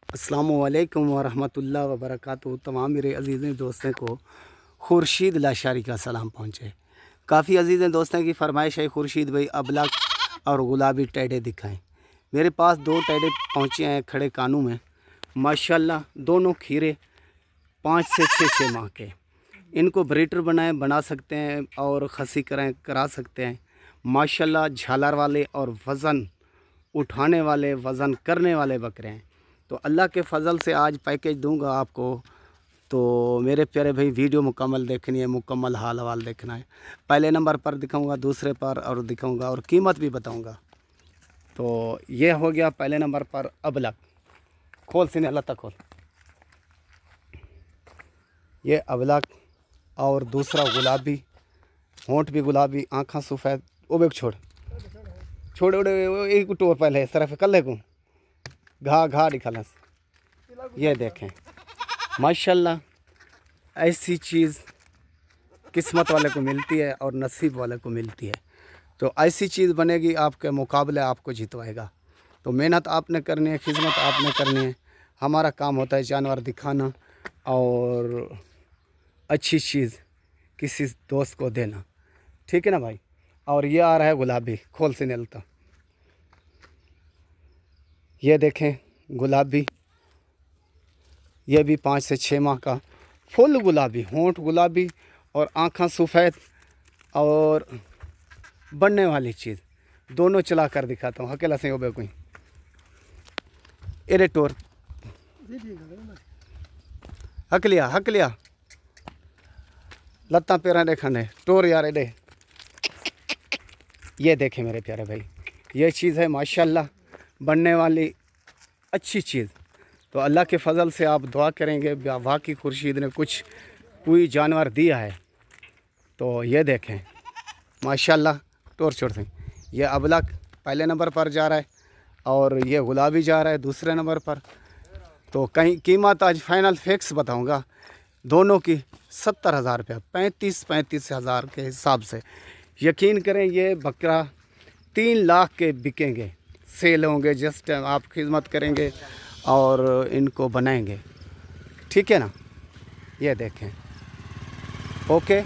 अस्सलामुअलैकुम वरहमतुल्लाहि वबरकातुहू। तमाम मेरे अज़ीज़ दोस्तों को खुर्शीद लाशारी का सलाम पहुँचे। काफ़ी अज़ीज़ दोस्तों की फरमाइश है खुर्शीद भाई अबलग और गुलाबी टैडे दिखाएं। मेरे पास दो टैडे पहुँचे हैं खड़े कानों में, माशाल्लाह दोनों खीरे 5 से 6 माह के। इनको ब्रीडर बना सकते हैं और खसी करा सकते हैं। माशाल्लाह झालर वाले और वज़न उठाने वाले, वज़न करने वाले बकरे हैं। तो अल्लाह के फ़ज़ल से आज पैकेज दूंगा आपको। तो मेरे प्यारे भाई वीडियो मुकम्मल देखनी है, मुकम्मल हाल हवाल देखना है। पहले नंबर पर दिखाऊंगा, दूसरे पर और दिखाऊंगा और कीमत भी बताऊंगा। तो ये हो गया पहले नंबर पर अबलग। खोल सीने अल्लाह तक खोल। ये अबलग और दूसरा गुलाबी, होंठ भी गुलाबी, आँखें सफ़ेद। ओ छोड़ छोड़ एक टोर पहले इस तरफ कल को घा निकालस। ये देखें माशाल्लाह, ऐसी चीज़ किस्मत वाले को मिलती है और नसीब वाले को मिलती है। तो ऐसी चीज़ बनेगी आपके मुकाबले, आपको जितवाएगा। तो मेहनत आपने करनी है, खिदमत आपने करनी है। हमारा काम होता है जानवर दिखाना और अच्छी चीज़ किसी दोस्त को देना, ठीक है ना भाई। और ये आ रहा है गुलाबी, खोल से निकलता। ये देखें गुलाबी, ये भी 5 से 6 माह का फुल गुलाबी, होंठ गुलाबी और आँखें सफ़ेद और बनने वाली चीज़। दोनों चला कर दिखाता हूँ। अकेला से हो कोई एरे टोर हक लिया लत्ता पैरा देखने टोर यार एडे। ये देखें मेरे प्यारे भाई, ये चीज़ है माशाल्लाह बनने वाली अच्छी चीज़। तो अल्लाह के फ़ज़ल से आप दुआ करेंगे, वाकई खुर्शीद ने कुछ कोई जानवर दिया है। तो ये देखें माशाल्लाह टोर छोड़ दें। ये अबलग पहले नंबर पर जा रहा है और ये गुलाबी जा रहा है दूसरे नंबर पर। तो कहीं कीमत आज फाइनल फिक्स बताऊंगा दोनों की 70,000 रुपया, 35 हज़ार के हिसाब से। यकीन करें ये बकरा 3 लाख के बिकेंगे, सेल होंगे। जस्ट आप खिदमत करेंगे और इनको बनाएंगे, ठीक है ना। ये देखें ओके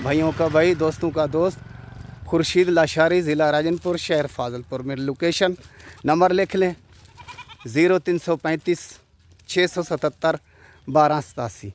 भाइयों का भाई, दोस्तों का दोस्त खुर्शीद लाशारी, ज़िला राजनपुर, शहर फाजलपुर। मेरी लोकेशन नंबर लिख लें 0335 677 1287।